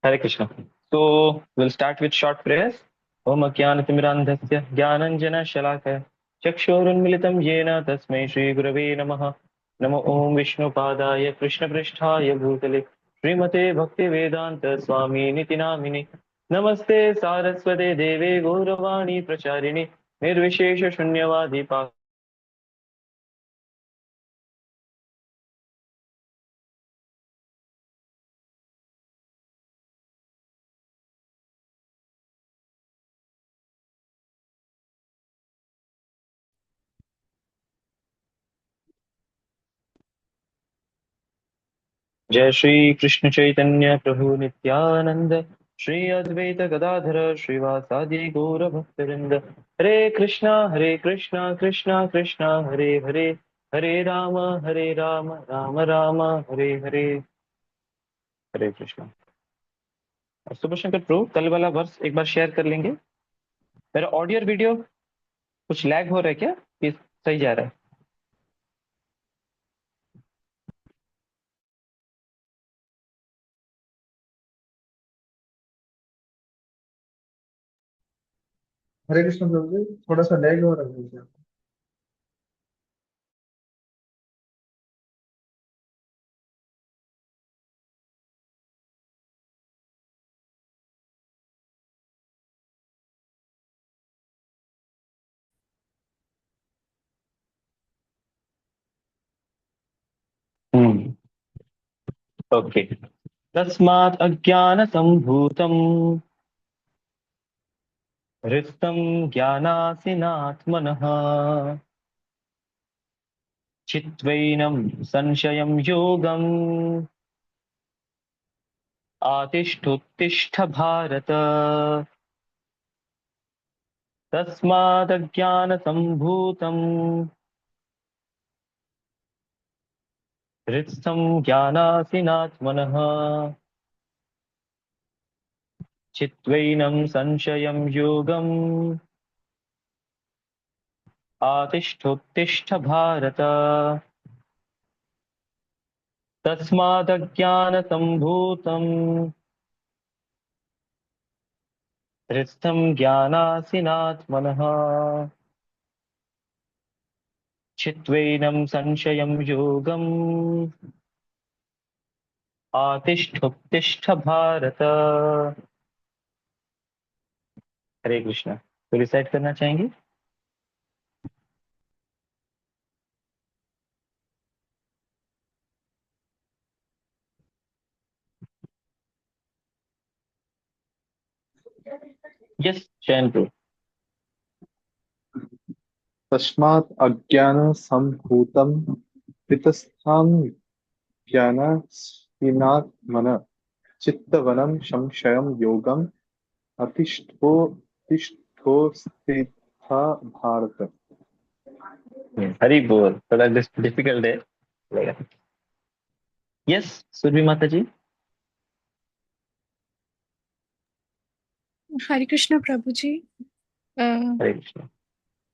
Hare Krishna. So we'll start with short prayers. Om Ajnanatimirandhasya Jnananjana Shalakaya Chakshurunmilitam Yena Tasmai Shri Gurave Namaha. Namo Om Vishnu Padaya Krishna Pristhaya Bhutale Srimate Bhakti Vedanta Swami Niti Namini Namaste Saraswate Deve Gauravani Pracharini Nirvishesha Shunyavadi जय श्री कृष्ण चैतन्य प्रभु नित्यानंद श्री अद्वैत गदाधर श्रीवासादि गौर भक्तवृंद हरे Krishna Krishna Krishna Hare Hare Hare Ram Ram Ram Hare Hare Hare Krishna. Super Shankar प्रभु कल वाला वर्ष एक बार share कर लेंगे। मेरा audio और video कुछ लैग हो रहा है क्या कि सही जा रहा है? हरे कृष्ण प्रभु जी, थोड़ा सा लैग हो रहा है मुझे। ओके। तस्मात् अज्ञान संभूतम हृत्स्थं ज्ञानासिनात्मनः चित्वैनं संशयं योगम् आतिष्ठोत्तिष्ठ भारत। तस्मादज्ञानसम्भूतं हृत्स्थं ज्ञानासिनात्मनः चित्वैनं संशयं योगम् आतिष्ठोत्तिष्ठ भारत। तस्मादज्ञानसम्भूतं हृत्स्थं ज्ञानासिनात्मनः चित्वैनं संशयं योगम् आतिष्ठोत्तिष्ठ भारत। हरे कृष्णा। तो रिसाइट करना चाहेंगे? Yes chain two. तस्मात् अज्ञानसम्भूतं वितस्थां ज्ञानासिनात्मनः चित्तवनं संशयं योगम् अतिष्ठो तिष्ठोस्थिता भारत। हरी बोल, थोड़ा डिफिकल्ट है चलेगा। यस सुरभि माता जी। हरे कृष्ण प्रभु जी। अ, हरे कृष्णा।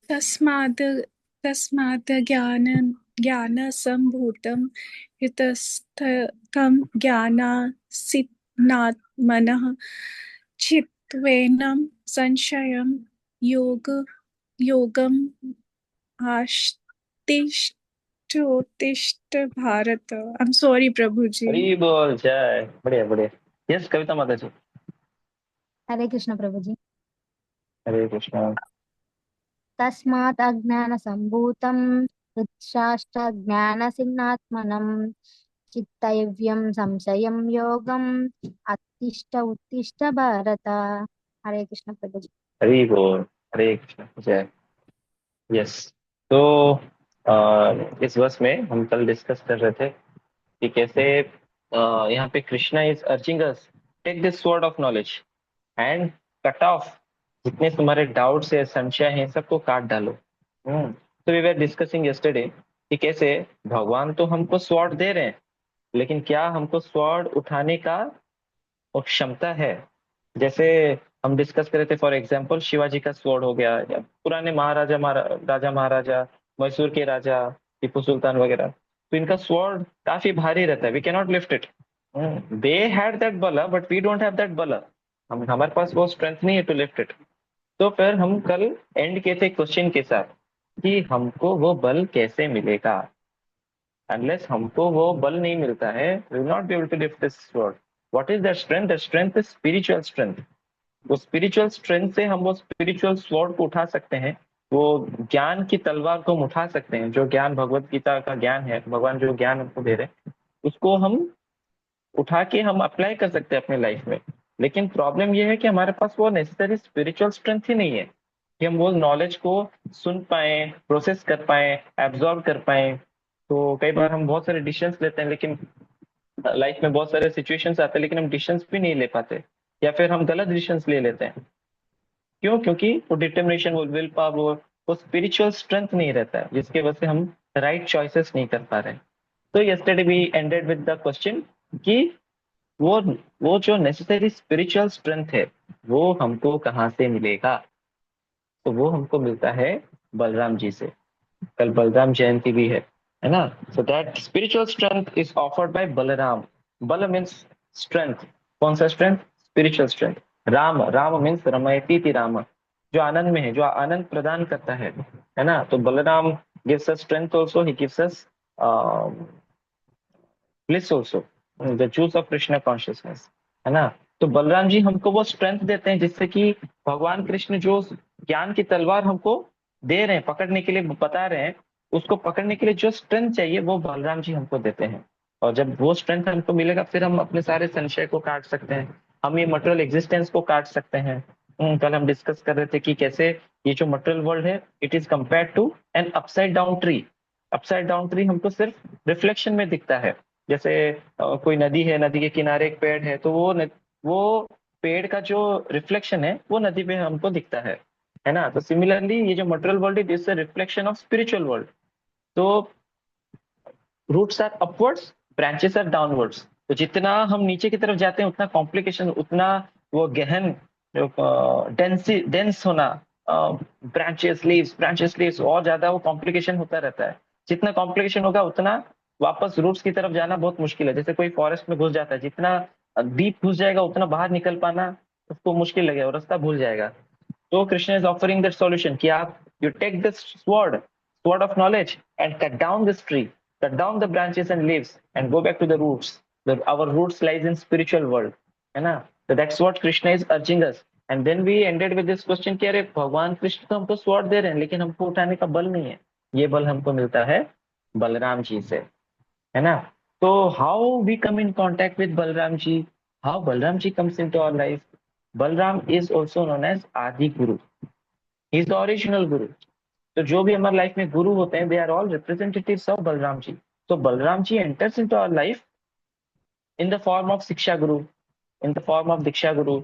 तस्माद् तस्माद् ज्ञानसम्भूतं इतस्ततं ज्ञानासिनात्मनः चित्त्वेनं संशयं योग योगम् आस्तिष्ठोत्तिष्ठ भारत। आई एम सॉरी प्रभु जी। हरी बोल जय, बढ़िया बढ़िया। यस कविता माता जी। हरे कृष्ण प्रभु जी। हरे कृष्णा। तस्मात् अज्ञानसम्भूतं हृच्छास्त्रज्ञानसिन्नात्मनं चित्तय्यं संशयं योगम् उत्तिष्ठ उत्तिष्ठ भारत। हरे कृष्ण प्रभु जी। हरी बोल। हरे कृष्णा जय। यस। तो इस वर्ष में हम कल डिस्कस कर रहे थे कि कैसे यहाँ पे Krishna is urging us take this sword of knowledge and cut off जितने तुम्हारे डाउट्स है संशय है सबको काट डालो। तो वी वर डिस्कसिंग यस्टरडे कि कैसे भगवान तो हमको स्वॉर्ड दे रहे हैं, लेकिन क्या हमको स्वॉर्ड उठाने का वो क्षमता है? जैसे हम डिस्कस कर रहे थे, फॉर एग्जाम्पल शिवाजी का स्वॉर्ड हो गया या पुराने राजा महाराजा, मैसूर के राजा टीपू सुल्तान वगैरह, तो इनका स्वॉर्ड काफी भारी रहता है, we cannot lift it. They had that बला but we don't have that बला। हम हमारे पास वो स्ट्रेंथ नहीं है टू लिफ्ट इट। तो फिर हम कल एंड किए थे क्वेश्चन के साथ कि हमको वो बल कैसे मिलेगा। अनलेस हमको वो बल नहीं मिलता है we will not be able to lift this sword. What is that strength? That strength is spiritual strength. वो स्पिरिचुअल स्ट्रेंथ से हम वो स्पिरिचुअल स्वॉर्ड को उठा सकते हैं। वो ज्ञान की तलवार को हम उठा सकते हैं। जो ज्ञान भगवत गीता का ज्ञान है, भगवान जो ज्ञान हमको दे रहे हैं उसको हम उठा के हम अप्लाई कर सकते हैं अपने लाइफ में। लेकिन प्रॉब्लम ये है कि हमारे पास वो नेसेसरी स्पिरिचुअल स्ट्रेंथ ही नहीं है कि हम वो नॉलेज को सुन पाए, प्रोसेस कर पाए, एब्जॉर्ब कर पाए। तो कई बार हम बहुत सारे डिसीजंस लेते हैं लेकिन लाइफ में बहुत सारे सिचुएशंस आते हैं लेकिन हम डिसीजंस भी नहीं ले पाते, या फिर हम गलत डिसीजंस ले लेते हैं। क्यों? क्योंकि वो डिटर्मिनेशन, वो विल पावर, वो स्पिरिचुअल स्ट्रेंथ नहीं रहता है जिसकी वजह से हम राइट चॉइसेस नहीं कर पा रहे हैं। तो yesterday we ended with the question कि वो वो जो नेसेसरी स्पिरिचुअल स्ट्रेंथ है वो हमको कहाँ से मिलेगा। तो वो हमको मिलता है बलराम जी से। कल बलराम जयंती भी है ना। So that spiritual strength is offered by Balram. बल मीन्स स्ट्रेंथ। कौन सा strength? Spiritual strength. Ram, Ram means रमयती थी राम, जो आनंद में है, जो आनंद प्रदान करता है ना। तो Balram gives us strength also, he gives us bliss also, the juice of Krishna consciousness, है ना। तो बलराम जी हमको वो स्ट्रेंथ देते हैं जिससे कि भगवान कृष्ण जो ज्ञान की तलवार हमको दे रहे हैं, पकड़ने के लिए बता रहे हैं, उसको पकड़ने के लिए जो स्ट्रेंथ चाहिए वो बलराम जी हमको देते हैं। और जब वो स्ट्रेंथ हमको मिलेगा फिर हम अपने सारे संशय को काट सकते हैं, हम ये मटेरियल एग्जिस्टेंस को काट सकते हैं। कल हम डिस्कस कर रहे थे कि कैसे ये जो मटेरियल वर्ल्ड है it is compared to an upside down tree. Upside down tree हमको सिर्फ रिफ्लेक्शन में दिखता है। जैसे कोई नदी है, नदी के किनारे एक पेड़ है, तो वो पेड़ का जो रिफ्लेक्शन है वो नदी पे हमको दिखता है ना। तो सिमिलरली ये जो मटेरियल वर्ल्ड है this is reflection of spiritual world. तो roots are upwards, branches are downwards. तो जितना हम नीचे की तरफ जाते हैं उतना कॉम्प्लिकेशन, उतना वो गहन, डेंस होना, ब्रांचेस लीव्स और ज्यादा वो कॉम्प्लिकेशन होता रहता है। जितना कॉम्प्लिकेशन होगा उतना वापस रूट्स की तरफ जाना बहुत मुश्किल है। जैसे कोई फॉरेस्ट में घुस जाता है, जितना डीप घुस जाएगा उतना बाहर निकल पाना उसको मुश्किल लगेगा और रास्ता भूल जाएगा। तो Krishna is offering that solution कि आप you take this sword, sword of knowledge, and cut down this tree, cut down the branches and leaves and go back to the roots. Our roots lies in spiritual world, है ना। So that's what Krishna is urging us. And then we ended with this question कि अरे भगवान कृष्ण तो हमको sword दे रहे हैं लेकिन हमको उठाने का बल नहीं है। ये बल हमको मिलता है बलराम जी से, है ना। तो how we come in contact with Balaram ji, how Balaram ji comes into our life? Balaram is also known as Adi Guru, he is the original गुरु। तो जो भी हमारे लाइफ में गुरु होते हैं they are all representatives of Balram ji. तो Balram ji enters into our life in the form of shiksha guru, in the form of diksha guru,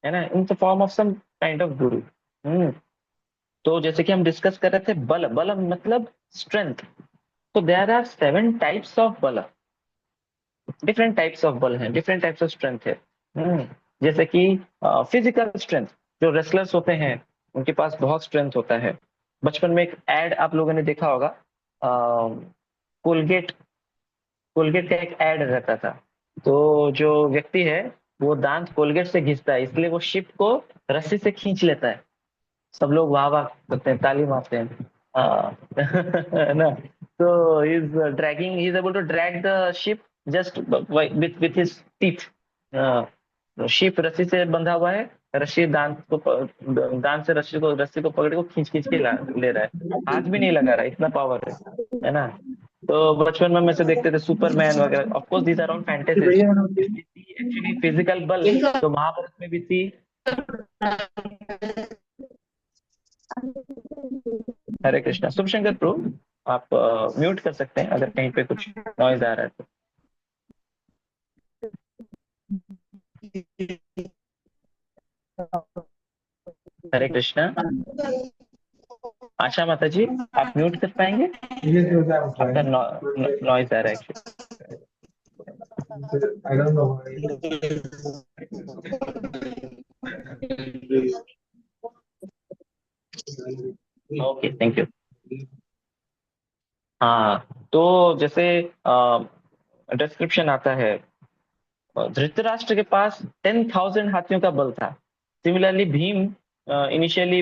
है ना, in the form of some kind of guru. Hmm तो जैसे कि हम डिस्कस कर रहे थे बल, बल मतलब स्ट्रेंथ। तो देयर आर 7 टाइप्स ऑफ बल, डिफरेंट टाइप्स ऑफ बल हैं, डिफरेंट टाइप्स ऑफ स्ट्रेंथ है। हम्म जैसे कि फिजिकल स्ट्रेंथ, जो रेसलर्स होते हैं उनके पास बहुत स्ट्रेंथ होता है। बचपन में एक एड आप लोगों ने देखा होगा, कोलगेट, कोलगेट का एक एड रहता था। तो जो व्यक्ति है वो दांत कोलगेट से घिसता है इसलिए वो शिप को रस्सी से खींच लेता है। सब लोग वाह वाह करते हैं, ताली मारते हैं। है ना। तो he is able to drag the ship just with his teeth. Ship रस्सी से बंधा हुआ है, रस्सी दांत से रस्सी को पकड़ के खींच खींच के ले रहा है, हाथ भी नहीं लगा रहा है, इतना पावर है ना। तो बचपन में हम ऐसे देखते थे सुपरमैन वगैरह, of course these are all fantasies. भैया एक्चुअली फिजिकल बल तो महाभारत में भी थी। हरे कृष्णा। शुभ शंकर प्रभु, आप म्यूट कर सकते हैं अगर कहीं पे कुछ नॉइज आ रहा है तो। हरे कृष्णा। आशा माता जी आप म्यूट कर पाएंगे? ये जो होता है आपका नॉइज आ रहा है I don't know. Actually. Okay, thank you. हाँ, तो जैसे डिस्क्रिप्शन आता है धृतराष्ट्र के पास 10,000 हाथियों का बल था। सिमिलरली भीम इनिशियली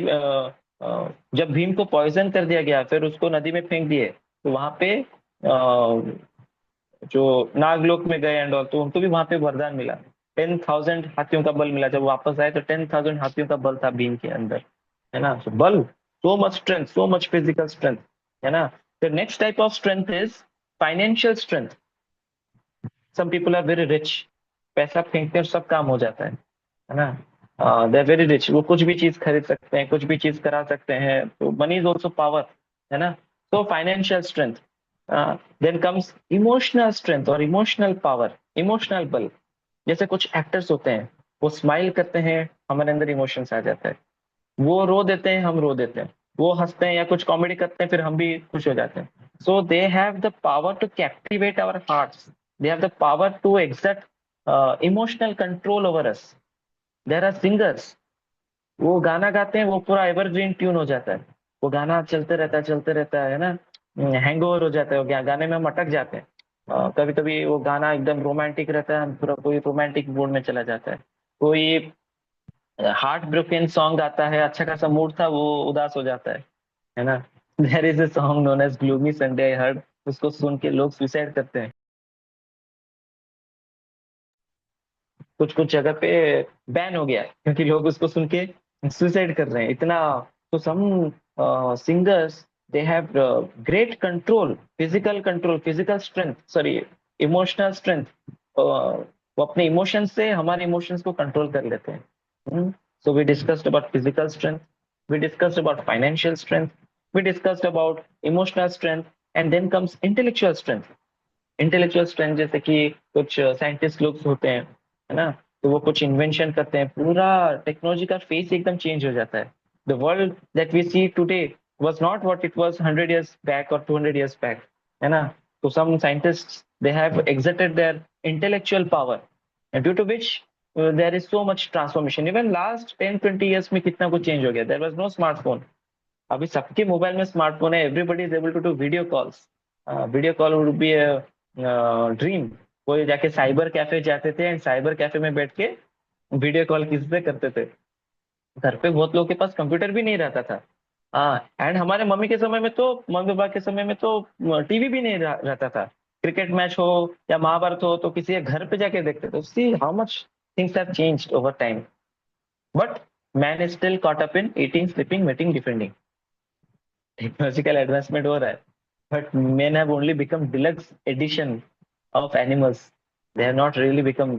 जब भीम को पॉइजन कर दिया गया, फिर उसको नदी में फेंक दिए, तो वहां पे जो नागलोक में गए एंड ऑल, तो उनको भी वहां पे वरदान मिला। 10,000 हाथियों का बल मिला। जब वापस आए तो 10,000 हाथियों का बल था भीम के अंदर, है ना। So, बल, so much strength, so much physical strength, है ना। The next type of strength is financial strength. Some people are very rich, पैसा फेंकते हैं और सब काम हो जाता है ना। दे आर वेरी रिच, वो कुछ भी चीज खरीद सकते हैं, कुछ भी चीज करा सकते हैं, तो मनी इज ऑल्सो पावर, है ना। तो financial strength. Then comes emotional strength और इमोशनल पावर, इमोशनल बल। जैसे कुछ एक्टर्स होते हैं, वो स्माइल करते हैं, हमारे अंदर इमोशंस आ जाता है। वो रो देते हैं, हम रो देते हैं। वो हंसते हैं या कुछ कॉमेडी करते हैं, फिर हम भी खुश हो जाते हैं। So they have the power to captivate our hearts. They have the power to exert emotional control over us. There are singers, वो गाना गाते हैं, वो पूरा एवरग्रीन ट्यून हो जाता है। वो गाना चलते रहता है ना। हैंगओवर हो जाता है, वो गाने में हम अटक जाते हैं। कभी कभी वो गाना एकदम रोमांटिक रहता है, हम पूरा कोई रोमांटिक मूड में चला जाता है। कोई हार्ट ब्रोकन सॉन्ग आता है, अच्छा खासा मूड था, वो उदास हो जाता है ना। There is a song known as gloomy Sunday, I heard. उसको सुन के लोग सुसाइड करते हैं कुछ कुछ जगह पे। बैन हो गया है, क्योंकि लोग उसको सुन के सुसाइड कर रहे हैं इतना। तो some singers, they have great control, physical strength, sorry, emotional strength. वो अपने इमोशंस से हमारे इमोशंस को कंट्रोल कर लेते हैं। So we discussed about physical strength, we discussed about financial strength, we discussed about emotional strength, and then comes intellectual strength. Intellectual strength जैसे कि कुछ साइंटिस्ट लोग होते हैं, है ना। तो वो कुछ इन्वेंशन करते हैं, पूरा टेक्नोलॉजी का फेस एकदम चेंज हो जाता है। The world that we see today was not what it was 100 years back or 200 years back, है ना। तो some scientists, they have exerted their intellectual power, and due to which there is so much transformation. Even last 10-20 years में कितना कुछ change हो गया। There was no smartphone, अभी सबके मोबाइल में स्मार्टफोन है। Everybody is able to do video calls. Video call would be dream. कोई जाके साइबर कैफे जाते थे, एंड साइबर कैफे में बैठ के वीडियो कॉल किसी से करते थे। घर पे बहुत लोगों के पास कंप्यूटर भी नहीं रहता था। हाँ, एंड हमारे मम्मी के समय में तो, मम्मी पापा के समय में तो टीवी भी नहीं रहता था। क्रिकेट मैच हो या महाभारत हो तो किसी के घर पे जाके देखते थे। See how much things have changed over time, but man is still caught up in eating, sleeping, meeting, defending. Technological advancement हो रहा है, but men have only become deluxe edition of animals. They have not really become.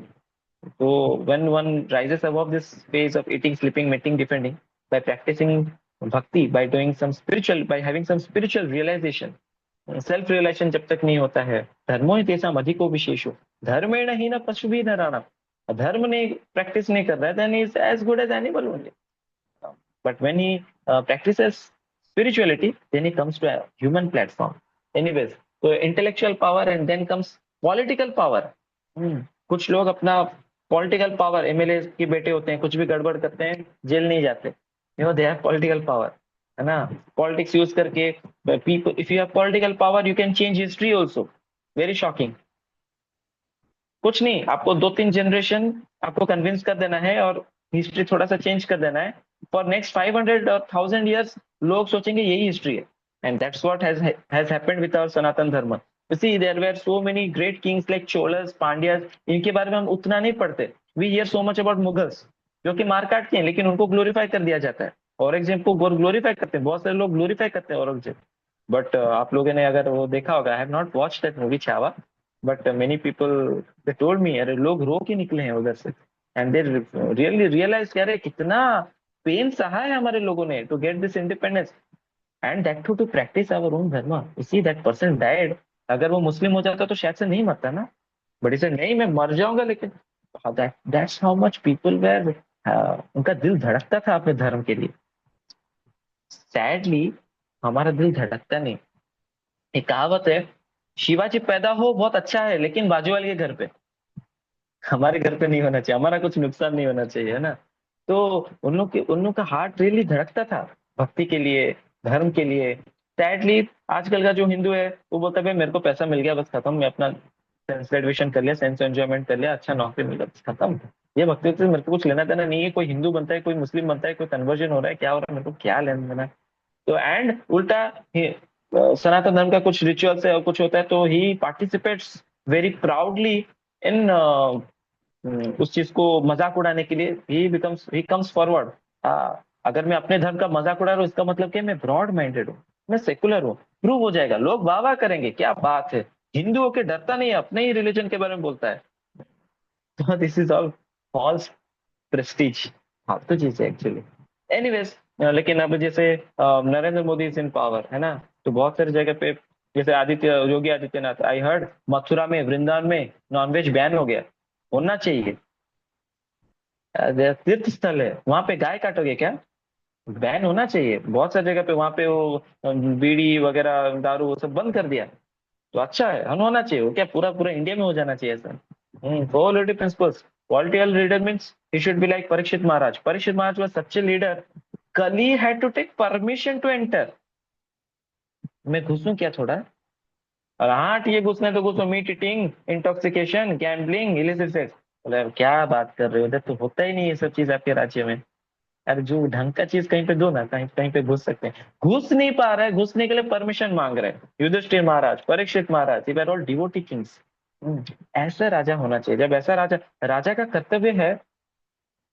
So when one rises above this phase of eating, sleeping, mating, defending, by practicing bhakti, by doing some spiritual, by having some spiritual realization, self realization जब तक नहीं होता है, धर्मो ही तेषाम अधिको विशेषो धर्मेण ही न पशु भी नराणाम। धर्म नहीं प्रैक्टिस नहीं कर रहा है, then he is as good as animal only. But when he practices spirituality, then he comes to a human platform. Anyways, so intellectual power and then comes political power. कुछ लोग अपना पॉलिटिकल पावर, एमएलए के बेटे होते हैं, कुछ भी गड़बड़ करते हैं, जेल नहीं जाते। दे हैव पॉलिटिकल पावर, है ना। पॉलिटिक्स यूज करके, people, if you have political power you can change history also. Very shocking. कुछ नहीं, आपको 2-3 जनरेशन आपको कन्विंस कर देना है और हिस्ट्री थोड़ा सा चेंज कर देना है। फॉर नेक्स्ट 500 और 1000 years लोग सोचेंगे यही हिस्ट्री है। And that's what has happened with our Sanatan Dharma. See there were so many great kings like Cholas, Pandyas. इनके बारे में हम उतना नहीं पढ़ते। We hear so much about Mughals, जो कि मार काट के हैं, लेकिन उनको ग्लोरीफाई कर दिया जाता है। औरंगजेब को ग्लोरीफाई करते हैं, बहुत सारे लोग ग्लोरीफाई करते हैं औरंगजेब। बट आप लोगों ने अगर वो देखा होगा, I have not watch that movie Chhaava, but many people they told me, अरे लोग रो के निकले हैं उधर से। एंड दे रियली रियलाइज कि अरे कितना पेन सहा है हमारे लोगों ने to get this independence, and that to practice our own dharma. You see that person died. अगर वो मुस्लिम हो जाता तो शायद से नहीं मरता ना, बट इसे नहीं, मैं मर जाऊंगा लेकिन। That's how much people were, उनका दिल धड़कता था अपने धर्म के लिए। सैडली हमारा दिल धड़कता नहीं। एक कहावत है, शिवाजी पैदा हो बहुत अच्छा है, लेकिन बाजू वाले के घर पे, हमारे घर पे नहीं होना चाहिए, हमारा कुछ नुकसान नहीं होना चाहिए, है ना। तो उन लोग का हार्ट रियली धड़कता था भक्ति के लिए, धर्म के लिए। सैडली आजकल का जो हिंदू है वो बोलता है भाई मेरे को पैसा मिल गया बस खत्म, मैं अपना सेंस ग्रेटिफिकेशन कर लिया, सेंस एंजॉयमेंट कर लिया, अच्छा नौकरी मिल गया, बस खत्म। ये भक्ति से मेरे को कुछ लेना देना नहीं है, कोई हिंदू बनता है, कोई मुस्लिम बनता है, कोई कन्वर्जन हो रहा है, क्या हो रहा है, मेरे को क्या लेना देना है। तो एंड उल्टा सनातन धर्म का कुछ रिचुअल्स है और कुछ होता है, तो ही पार्टिसिपेट्स वेरी प्राउडली इन उस चीज को मजाक उड़ाने के लिए, ही कम्स फॉरवर्ड। अगर मैं अपने धर्म का मजाक उड़ा रहा हूँ, इसका मतलब क्या है, मैं ब्रॉड माइंडेड हूँ, मैं सेकुलर हूँ, प्रूव हो जाएगा, लोग वाह वाह करेंगे, क्या बात है, हिंदू होके डरता नहीं है, अपने ही रिलीजन के बारे में बोलता है। तो this is all false prestige, फालतू चीज है एक्चुअली। एनीवेज, लेकिन अब जैसे Narendra Modi is in power है ना, तो बहुत सारी जगह पे, जैसे आदित्य योगी आदित्यनाथ, आई हर्ड मथुरा में, वृंदावन में नॉनवेज बैन हो गया, होना चाहिए। तीर्थ स्थल है, वहां पे गाय काटोगे क्या? बैन होना चाहिए बहुत सारी जगह पे, वहां पे वो बीड़ी वगैरह दारू वो सब बंद कर दिया, तो अच्छा है, होना चाहिए, वो क्या पूरा पूरा इंडिया में हो जाना चाहिए ऐसा। Quality principles, quality leader means he should be like Parikshit Maharaj. Parikshit Maharaj was such a leader, कली had to take permission to enter। मैं घुसूं क्या थोड़ा? और हाँ ये घुसने तो घुसो, meat eating, intoxication, gambling, illicit sex. बोले अब क्या बात कर रहे हो, इधर तो होता ही नहीं ये सब चीज आपके राज्य में। यार जो ढंग का चीज कहीं पे दो ना, कहीं कहीं पे घुस सकते हैं, घुस नहीं पा रहा है, घुसने के लिए परमिशन मांग रहे हैं। युधिष्ठिर महाराज, परीक्षित महाराज, ये ऑल डिवोटी किंग्स। ऐसा राजा होना चाहिए। जब ऐसा राजा, राजा का कर्तव्य है,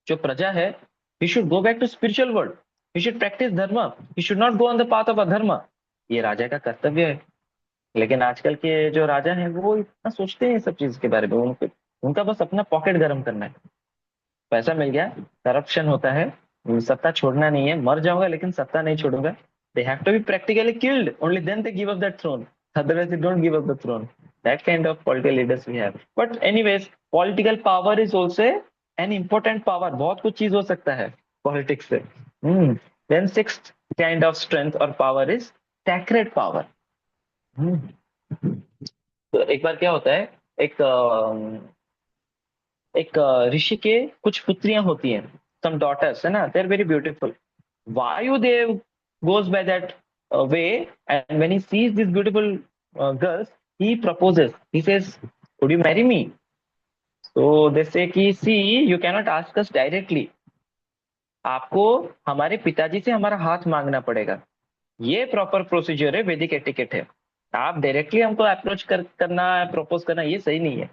जो प्रजा है, he should go back to spiritual world, he should practice dharma, he should not go on the path of adharma। ये राजा का कर्तव्य है। लेकिन आजकल के जो राजा हैं वो इतना सोचते हैं सब चीज के बारे में, उनका बस अपना पॉकेट गर्म करना है, पैसा मिल गया, करप्शन होता है, सत्ता छोड़ना नहीं है, मर जाऊंगा लेकिन सत्ता नहीं छोड़ूंगा। They have to be practically killed, only then they give up that throne, otherwise they don't give up the throne. That kind of political leaders we have. But anyways, political power is also an important power, बहुत कुछ चीज हो सकता है politics से। Then sixth kind of strength और power is sacred power. तो एक बार क्या होता है, एक ऋषि के कुछ पुत्रियां होती हैं, सम डॉटर्स है ना, they are very beautiful. Vayudev goes by that way, and when he sees these beautiful girls, he proposes, he says, would you marry me? So they say कि see, you cannot ask us directly, आपको हमारे पिताजी से हमारा हाथ मांगना पड़ेगा, ये प्रॉपर प्रोसीजर है, वैदिक एटिकेट है। आप डायरेक्टली हमको अप्रोच करना, प्रपोज करना, ये सही नहीं है।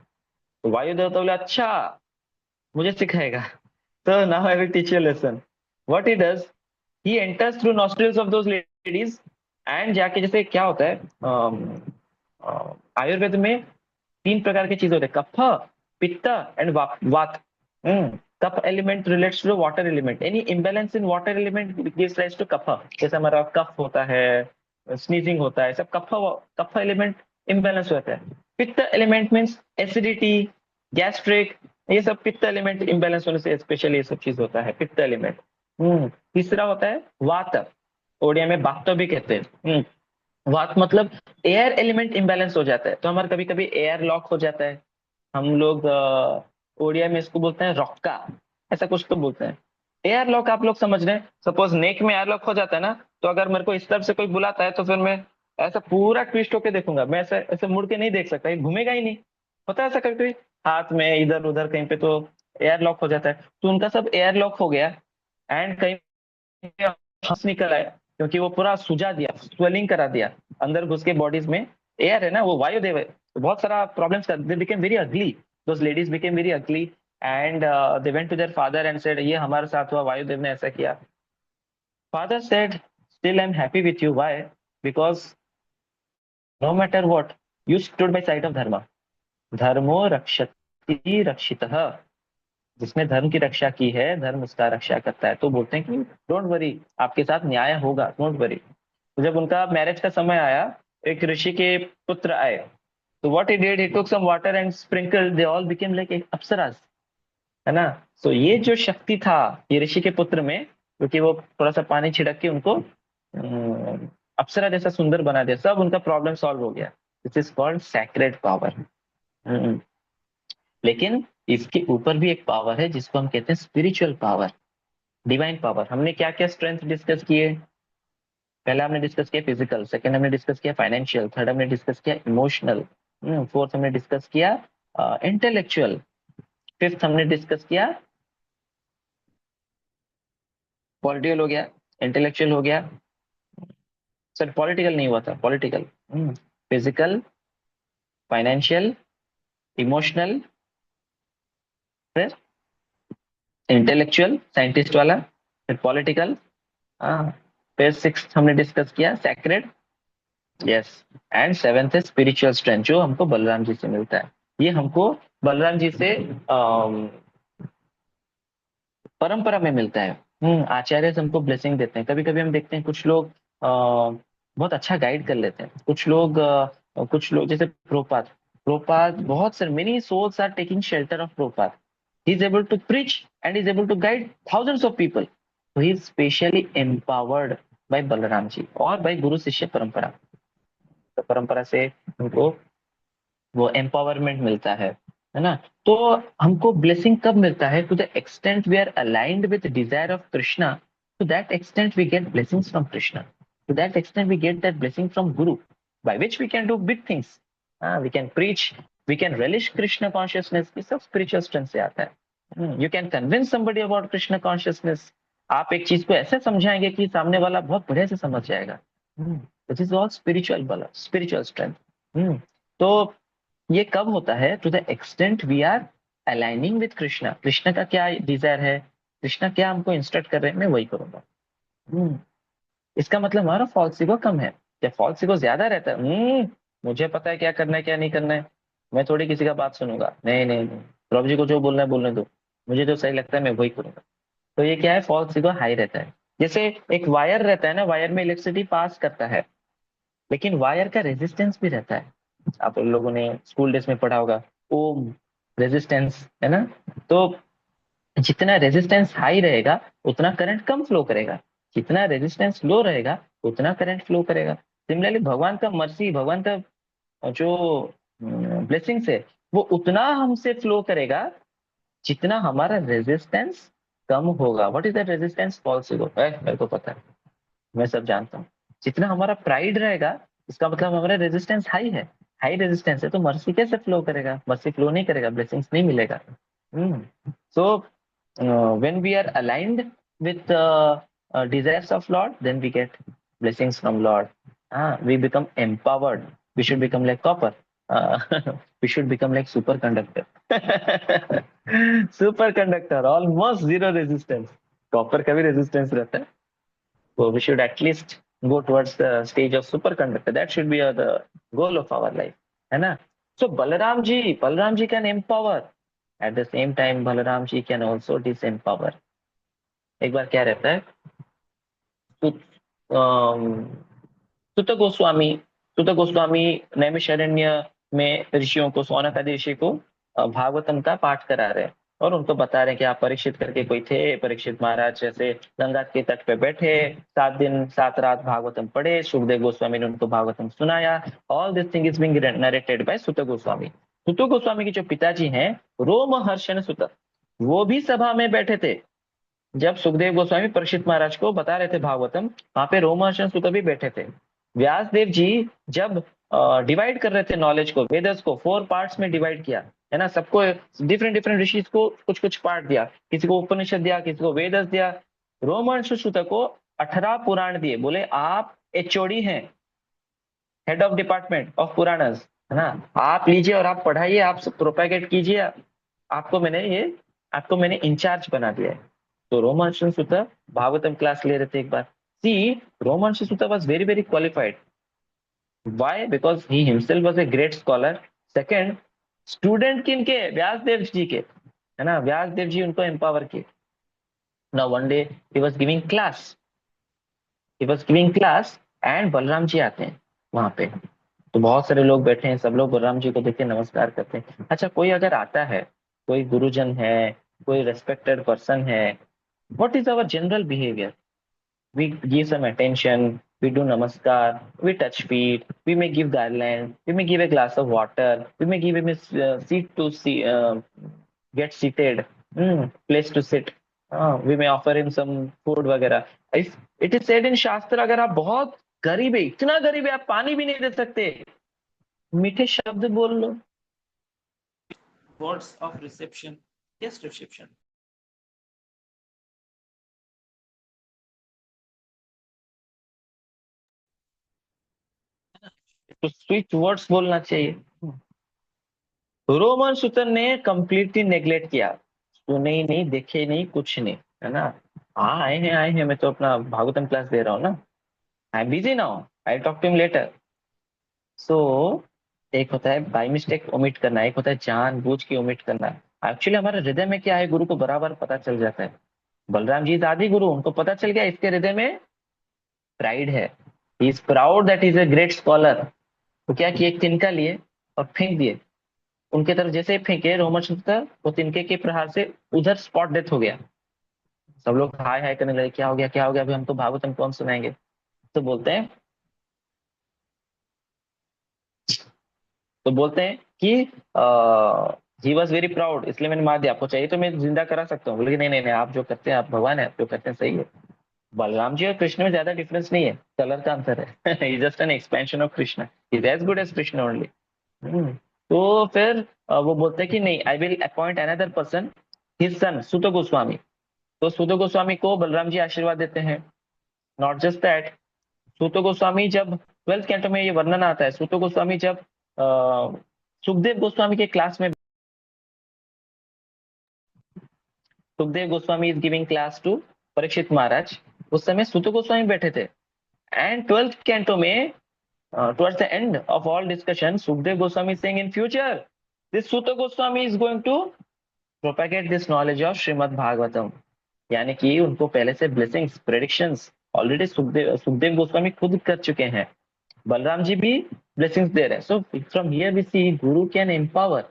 तो वायुदेव तो बोले अच्छा, मुझे सिखाएगा। So now I will teach you a lesson. What he does, he enters through nostrils of those ladies, and जाके, जैसे क्या होता है, आयुर्वेद में 3 प्रकार की चीज होते हैं, कफ, pitta and vata. Kapha element relates to water element, any imbalance in water element gives rise to kapha. जैसे हमारा कफ होता है, स्नीजिंग होता है, सब कफ, कफ एलिमेंट इम्बैलेंस होता है। पित्त एलिमेंट मीन्स एसिडिटी, गैस्ट्रिक, ये सब पित्त एलिमेंट इम्बैलेंस होने से स्पेशली ये सब चीज होता है, पित्त एलिमेंट। तीसरा होता है वात, ओडिया में बात भी कहते हैं। वात मतलब एयर एलिमेंट इम्बैलेंस हो जाता है, तो हमारा कभी कभी एयर लॉक हो जाता है। हम लोग ओडिया में इसको बोलते हैं रॉक्का, ऐसा कुछ तो बोलते हैं। एयर लॉक आप लोग समझ रहे हैं, सपोज नेक में एयर लॉक हो जाता है ना, तो अगर मेरे को इस तरफ से कोई बुलाता है तो फिर मैं ऐसा पूरा ट्विस्ट होके देखूंगा, मैं ऐसे ऐसे मुड़ के नहीं देख सकता, ये घूमेगा ही नहीं। होता है ऐसा कभी कभी, हाथ में इधर उधर कहीं पे तो एयर लॉक हो जाता है, तो उनका सब एयर लॉक हो गया। एंड कहीं हंस निकल आया, क्योंकि वो पूरा सुझा दिया, स्वेलिंग करा दिया अंदर घुस के बॉडीज में। एयर है ना, वो वायुदेव है, तो बहुत सारा प्रॉब्लम्स कर, दे became very ugly, those ladies became very ugly. And they went to their father and said, ये हमारे साथ हुआ, वायुदेव ने ऐसा किया। Father said, still I am happy with you, why? Because no matter what, you stood by side of dharma, धर्मो रक्षति रक्षितः। जिसने धर्म की रक्षा की है, धर्म उसका रक्षा करता है। तो बोलते हैं कि डोंट वरी, आपके साथ न्याय होगा, डोंट वरी। तो जब उनका मैरिज का समय आया, एक ऋषि के पुत्र आए, तो what he did, he took some water and sprinkle, they all became like apsaras, है ना। तो ये जो शक्ति था ये ऋषि के पुत्र में, क्योंकि वो थोड़ा सा पानी छिड़क के उनको अप्सरा जैसा सुंदर बना दिया, सब उनका प्रॉब्लम सॉल्व हो गया। This is called sacred power. लेकिन इसके ऊपर भी एक पावर है जिसको हम कहते हैं स्पिरिचुअल पावर, डिवाइन पावर। हमने क्या क्या स्ट्रेंथ डिस्कस किए? पहला हमने डिस्कस किया फिजिकल, सेकंड हमने डिस्कस किया फाइनेंशियल, थर्ड हमने डिस्कस किया इमोशनल, फोर्थ हमने डिस्कस किया इंटेलेक्चुअल, फिफ्थ हमने डिस्कस किया पॉलिटिकल हो गया, इंटेलेक्चुअल हो गया, सर पॉलिटिकल नहीं हुआ था, पॉलिटिकल, फिजिकल, फाइनेंशियल, इमोशनल, फिर इंटेलेक्चुअल साइंटिस्ट वाला, फिर पॉलिटिकल, हाँ, फिर सिक्स हमने डिस्कस किया सैक्रेड, यस, एंड सेवेंथ है स्पिरिचुअल स्ट्रेंथ जो हमको बलराम जी से मिलता है। ये हमको बलराम जी से परंपरा में मिलता है। आचार्य से हमको ब्लेसिंग देते हैं। कभी कभी हम देखते हैं कुछ लोग बहुत अच्छा गाइड कर लेते हैं, कुछ लोग जैसे प्रोपात, बहुत सारे many souls are taking shelter of Prabhupad. He is able to preach and is able to guide thousands of people, तो he is specially empowered by Balram ji और बाय गुरु शिष्य परंपरा। तो परंपरा से हमको वो एम्पावरमेंट मिलता है ना। तो हमको ब्लेसिंग कब मिलता है? To the extent we are aligned with desire of Krishna, to that extent we get blessings from Krishna, to that extent we get that blessing from guru, by which we can do big things, we can preach, we can relish Krishna consciousness. ये सब spiritual strength से आता है। You can convince somebody about Krishna consciousness. आप एक चीज को ऐसे समझाएंगे कि सामने वाला बहुत बढ़िया से समझ जाएगा। दिस इज ऑल स्पिरिचुअल बल, स्पिरिचुअल स्ट्रेंथ। तो ये कब होता है? To the extent we are aligning with Krishna. Krishna का क्या डिजायर है, कृष्णा क्या हमको इंस्ट्रक्ट कर रहे हैं, मैं वही करूंगा। हम्म, इसका मतलब हमारा फॉल्स ईगो कम है। जब फॉल्स ईगो ज्यादा रहता है, मुझे पता है क्या करना है क्या नहीं करना है, मैं थोड़ी किसी का बात सुनूंगा, नहीं नहीं नहीं, प्रभु जी को जो बोलना है बोलने दो, मुझे जो सही लगता है मैं वही करूंगा। तो ये क्या है? फॉल्स ईगो हाई रहता है। जैसे एक वायर रहता है ना, वायर में इलेक्ट्रिसिटी पास करता है, लेकिन वायर का रेजिस्टेंस भी रहता है। आप लोगों ने स्कूल डेज में पढ़ा होगा, ओम रेजिस्टेंस, है ना। तो जितना रेजिस्टेंस हाई रहेगा उतना करंट कम फ्लो करेगा, जितना रेजिस्टेंस लो रहेगा उतना करंट फ्लो करेगा। सिमिलरली भगवान का मर्सी, भगवान का जो ब्लेसिंग्स है, वो उतना हमसे फ्लो करेगा जितना हमारा रेजिस्टेंस कम होगा। What is that resistance? False ego. मेरे को पता है, मैं सब जानता हूँ। जितना हमारा प्राइड रहेगा, इसका मतलब हमारा रेजिस्टेंस हाई है, हाई रेजिस्टेंस है, तो मर्सी कैसे फ्लो करेगा? मर्सी फ्लो नहीं करेगा, ब्लेसिंग्स नहीं मिलेगा। सो when we are aligned with the desires of Lord, then we get blessings from Lord. We become empowered. We should become like copper. Uh, we should become like superconductor. Superconductor, almost zero resistance. Copper का भी resistance रहता है. So we should at least go towards the stage of superconductor. That should be the goal of our life, है ना? So Balaram ji can empower. At the same time, Balaram ji can also disempower. एक बार क्या रहता है, सुत अम, सुत गोस्वामी सुत गोस्वामी नैमिषारण्य में ऋषियों को, सौनक आदि ऋषि को भागवतम का पाठ करा रहे हैं और उनको बता रहे हैं कि आप परीक्षित करके कोई थे, परीक्षित महाराज जैसे गंगा के तट पे बैठे, 7 दिन 7 रात भागवतम पढ़े, सुखदेव गोस्वामी ने उनको भागवतम सुनाया। All this thing is being narrated by सुत गोस्वामी। सुत गोस्वामी के जो पिताजी हैं रोमहर्षण सुत, वो भी सभा में बैठे थे जब सुखदेव गोस्वामी परीक्षित महाराज को बता रहे थे भागवतम। वहां पे रोमहर्षण सुत भी बैठे थे। व्यास देव जी जब डिवाइड कर रहे थे नॉलेज को, वेदस को 4 पार्ट्स में डिवाइड किया, है ना, सबको डिफरेंट डिफरेंट ऋषि को कुछ कुछ पार्ट दिया, किसी को उपनिषद दिया, किसी को वेदस दिया। रोमहर्षण सुत को 18 पुराण दिए, बोले आप एचओडी हैं, head of department of Puranas, है ना, आप लीजिए और आप पढ़ाइए, आप प्रोपेगेट कीजिए, आपको मैंने इंचार्ज बना दिया है। तो रोमहर्षण सुत भागवतम क्लास ले रहे थे एक बार। सी, रोमहर्षण सुत was very very qualified. Why? Because he himself was a great scholar. Second, student किनके? व्यास देव जी के, है ना, व्यास देव जी उनको एम्पावर किए। Now one day he was giving class, and Balram ji आते हैं वहां पे। तो बहुत सारे लोग बैठे हैं, सब लोग बलराम जी को देख के नमस्कार करते हैं। अच्छा, कोई अगर आता है, कोई गुरुजन है, कोई रेस्पेक्टेड पर्सन है, what is our general behaviour? We give some attention, we do namaskar, we touch feet, we may give garland, we may give a glass of water, we may give him a seat to see, get seated, place to sit, we may offer him some food वगैरह। If it is said in शास्त्र, अगर आप बहुत गरीब है, इतना गरीब है आप पानी भी नहीं दे सकते, मीठे शब्द बोल लो, words of reception, yes reception. तो स्वीट वर्ड्स बोलना चाहिए। रोमन सूत्र ने कंप्लीटली नेग्लेक्ट किया, सुने ही नहीं, देखे ही नहीं, कुछ नहीं, है ना। हाँ आए हैं, मैं तो अपना भागवतम क्लास दे रहा हूँ ना। I am busy now, I talk to him later. So एक होता है बाय मिस्टेक ओमिट करना, एक होता है जानबूझ के ओमिट करना। एक्चुअली हमारे हृदय में क्या है गुरु को बराबर पता चल जाता है। बलराम जी आदि गुरु, उनको पता चल गया इसके हृदय में प्राइड है, he is proud that is a great scholar. तो क्या किए, एक तिनका लिए और फेंक दिए उनके तरफ। जैसे ही फेंके रोमहर्षण, वो तिनके के प्रहार से उधर स्पॉट डेथ हो गया। सब लोग हाय हाय करने लगे, क्या हो गया क्या हो गया, अभी हम तो भागवतम कौन सुनाएंगे। तो बोलते हैं तो बोलते हैं कि ही वॉज वेरी प्राउड, इसलिए मैंने मार दिया, आपको चाहिए तो मैं जिंदा करा सकता हूँ। बोले कि नहीं नहीं नहीं, आप जो करते हैं, आप भगवान है, आप जो करते हैं सही है। बलराम जी और कृष्ण में ज्यादा डिफरेंस नहीं है, कलर का अंतर है। Just an expansion of Krishna, is as good as Krishna only. तो फिर वो बोलते हैं कि नहीं, I will appoint another person, his son Suta Goswami. तो सुत गोस्वामी को बलराम जी आशीर्वाद देते हैं। नॉट जस्ट दैट, सुत गोस्वामी जब 12th कैंटो में ये वर्णन आता है, सुत गोस्वामी जब सुखदेव गोस्वामी के क्लास में, Sukhdev Goswami is giving class to Parikshit Maharaj, उस समय सुत गोस्वामी बैठे थे। एंड 12th कैंटो में towards the end of all discussion, Sukhdev Goswami is saying in future, this Sutta Goswami is going to propagate this knowledge of Srimad Bhagavatam। यानी कि उनको पहले से blessings predictions already Sukhdev Goswami खुद कर चुके हैं, बलराम जी भी ब्लेसिंग्स दे रहे हैं। So from here we see guru can empower,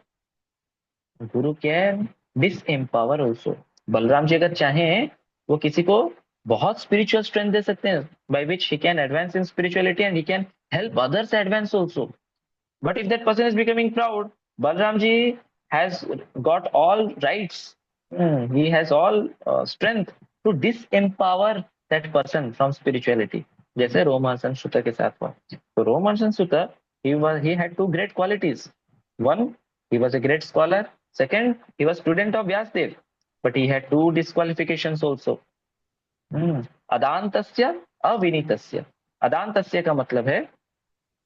guru can disempower also. Balram ji अगर चाहें, वो किसी को बहुत स्पिरिचुअल स्ट्रेंथ दे सकते हैं, by which he can advance in spirituality and he can help others advance also. But if that person is becoming proud, Balramji has got all rights. He has all strength to disempower that person from spirituality. जैसे रोमहर्षण सुत के साथ हुआ। तो रोमहर्षण सुत, he had two great qualities. One, he was a great scholar. Second, he was student of Vyasdev. But he had two disqualifications also. अदांतस्य अविनीतस्य। अदांतस्य का मतलब है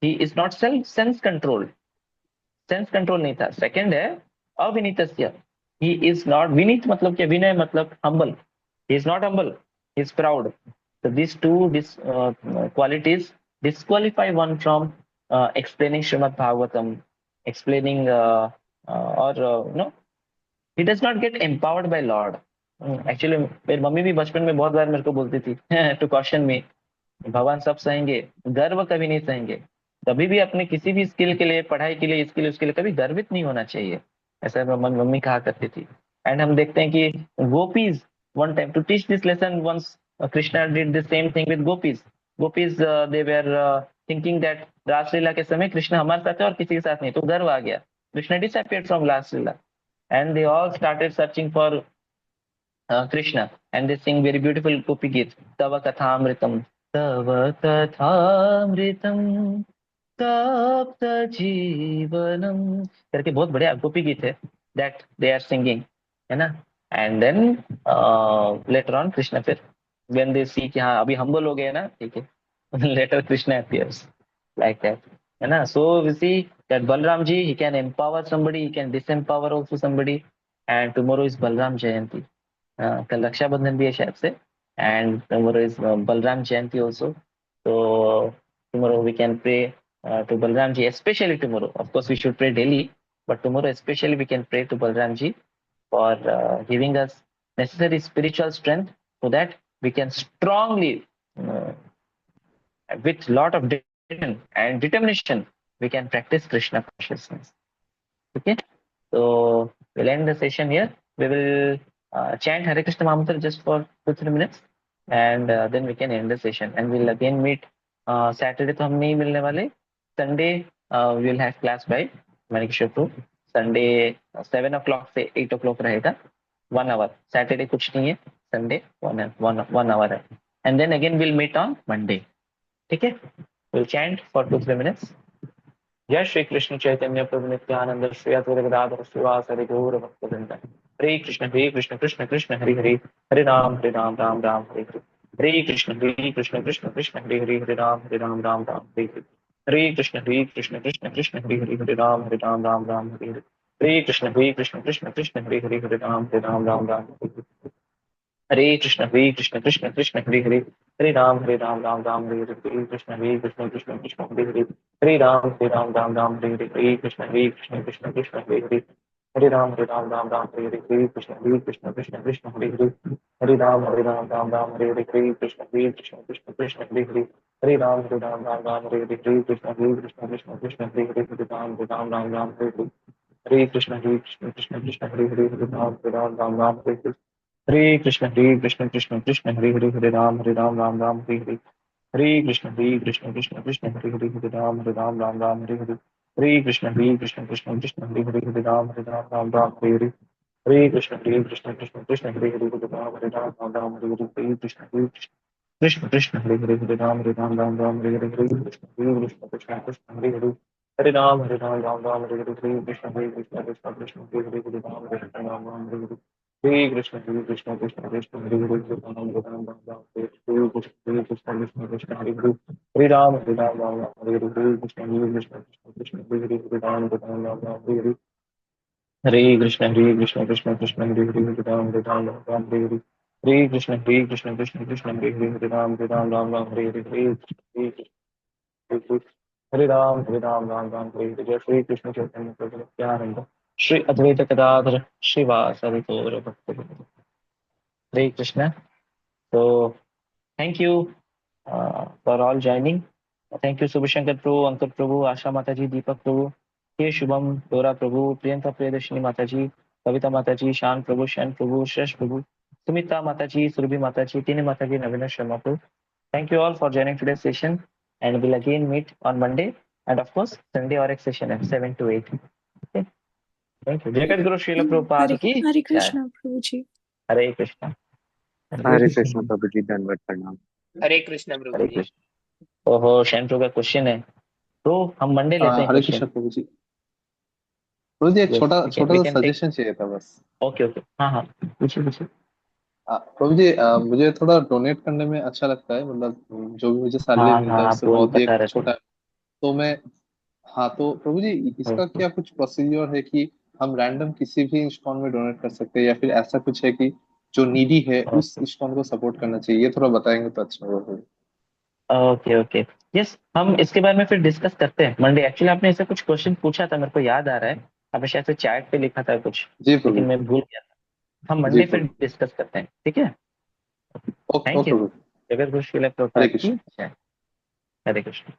he is not self sense controlled, sense control नहीं था। Second है अविनीतस्य, he is not Vineet, मतलब क्या, विनय मतलब humble, he is not humble, he is proud. So these two qualities disqualify one from explaining Srimad Bhagavatam, explaining or no, he does not get empowered by Lord। Actually मेरी mummy भी बचपन में बहुत बार मेरे को बोलती थी टू क्वेश्चन मी, भगवान सब सहेंगे, गर्व कभी नहीं सहेंगे। कभी भी अपने किसी भी स्किल के लिए, पढ़ाई के लिए, इसके लिए उसके लिए कभी गर्वित नहीं होना चाहिए, ऐसा मम्मी कहा करती थी। एंड हम देखते हैं कि gopis, one time to teach this lesson once Krishna did the same thing with gopis. Gopis they were thinking that रासलीला के समय कृष्ण हमारे साथ है और किसी के साथ नहीं, तो गर्व आ गया, Krishna disappeared from Raslila and they all started searching for Krishna, and they sing very beautiful Gopi Geet, Tava Kathamritam, Tava Kathamritam, Tapta Jeevanam, करके बहुत बढ़िया गोपी गीत है, that they are singing, है ना। And then later on Krishna फिर when they see कि हाँ अभी humble हो गए ना, ठीक है, later Krishna appears like that, है ना। So we see that Balram ji, he can empower somebody, he can disempower also somebody, and tomorrow is Balram Jayanti। कल रक्षाबंधन भी है शायद से, and tomorrow is Balram Jayanti also. तो tomorrow we can pray to Balram ji, especially tomorrow. Of course, we should pray daily, but tomorrow especially we can pray to Balram ji for giving us necessary spiritual strength so that we can strongly, uh, with lot of dedication and determination, we can practice Krishna consciousness. Okay, so we'll end the session here. We will chant Hare Krishna Mahamantra just for 2-3 minutes, and then we can end the session. And we'll again meet Saturday. तो हम नहीं मिलने वाले। Sunday we will have class by Manikishore Prabhu. Sunday 7 o'clock से 8 o'clock रहेगा, 1 hour। Saturday कुछ नहीं है, Sunday 1 hour है। And then again we'll meet on Monday। ठीक है, we'll chant for 2-3 minutes। जय श्री कृष्ण चैतन्य प्रभु नित्यानंद श्री अद्वैत गदाधर श्रीवासरि गौर भक्तवृंद। हरे कृष्ण कृष्ण कृष्ण हरे हरे, हरे राम राम राम हरे हरे। हरे कृष्ण कृष्ण हरे हरे, हरे राम राम हरे हरे। हरे कृष्ण कृष्ण हरे हरे, हरे राम राम हरे हरे। हरे कृष्ण कृष्ण हरे हरे, हरे राम राम राम हरे हरे। हरे कृष्ण कृष्ण हरे हरे, हरे राम राम हरे हरे। हरे कृष्ण कृष्ण हरे हरे, हरे राम राम हरे हरे। हरे कृष्ण कृष्ण हरे हरे, हरे राम राम राम हरे हरे। हरे कृष्ण कृष्ण हरे हरे, हरे राम राम राम हरे हरे। हरे कृष्ण कृष्ण हरे हरे, हरे राम राम राम हरे हरे। हरे कृष्ण कृष्ण हरे हरे, हरे राम राम राम हरे हरे। हरे कृष्ण कृष्ण हरे हरे, हरे राम राम राम हरे हरे। हरे कृष्ण हरे राम राम राम हरे हरे। हरे कृष्ण कृष्ण कृष्ण हरे हरे, हरे राम राम राम हरे हरे। हरे कृष्ण कृष्ण कृष्ण हरे हरे, हरे राम राम राम हरे हरे। हरे कृष्ण कृष्ण कृष्ण हरे हरे, हरे राम राम राम हरे हरे। कृष्ण कृष्ण हरे हरे, हरे राम राम हरे हरे। कृष्ण कृष्ण कृष्ण हरे हरे, हरे राम राम हरे हरे। कृष्ण कृष्ण हरे हरे, हरे राम राम हरे हरे। कृष्ण कृष्ण कृष्ण हरे हरे, राम राम हरे हरे। कृष्ण कृष्ण हरे हरे, हरे राम राम हरे हरे। कृष्ण कृष्ण हरे हरे, राम राम हरे हरे। हरे कृष्ण कृष्ण हरे हरे, हरे राम राम हरे हरे। हरे कृष्ण कृष्ण हरे हरे, हरे राम राम हरे हरे। हरे राम राम हरे हरे। जय श्री कृष्ण चैतन्य प्रभु नित्यानंद श्री अद्वैत गदाधर श्रीवासरि गौर भक्तवृंद। हरे कृष्ण। तो thank you for all joining. Thank you Shubhshankar Prabhu, Ankur Prabhu, Asha Mata ji, दीपक प्रभु, के शुभम, डोरा प्रभु, प्रियंका प्रियदर्शनी माता जी, कविता माता जी, शान प्रभु, शैन प्रभु, श्रेष्ठ प्रभु, सुमिता माता जी, सुरभि माता जी, तीन माता जी, नवीना शर्मा प्रभु। Thank you all for joining today's session, and we'll again meet on Monday and of course Sunday or session at 7 to 8. Okay. Thank you. Jagat Guru Srila Hare Prabhupada ki Hare jai. Krishna Prabhu ji. Hare Krishna. Hare Hare Krishna. Krishna प्रभु जी, दंडवत प्रणाम। हरे कृष्ण प्रभु Hare जी। Krishna. ओहो, शैन प्रभु का question है। तो हम Monday लेते हैं हरे question. Krishna प्रभु जी। प्रभु जी एक यस, छोटा वी छोटा सा कैन टेक। सजेशन चाहिए था बस। ओके ओके, हाँ हाँ, पूछिए पूछिए। प्रभु जी मुझे थोड़ा डोनेट करने में अच्छा लगता है, मतलब जो भी मुझे सैलरी हाँ मिलता हाँ, है आप उससे बोल बहुत ही बता एक रहे थे। छोटा, तो मैं, हाँ तो प्रभु जी इसका क्या कुछ प्रोसीजर है कि हम रैंडम किसी भी इंस्टॉन में डोनेट कर सकते हैं, या फिर ऐसा कुछ है कि जो नीडी है उस ओके इंस्टॉन को सपोर्ट करना चाहिए? ये थोड़ा बताएंगे तो अच्छा होगा। Okay okay. यस, हम इसके बारे में फिर डिस्कस करते हैं मंडे। एक्चुअली आपने ऐसे कुछ क्वेश्चन पूछा था, मेरे को याद आ रहा है। आपने शायद से चैट पे लिखा था कुछ, जी लेकिन प्रभु। मैं भूल गया था। हम जी मंडे फिर प्रभु। डिस्कस करते हैं, ठीक है। Okay thank okay you. Prabhu. Jagat Guru Srila हरे प्रभुपाद की कृष्ण। जय। हरे कृष्ण।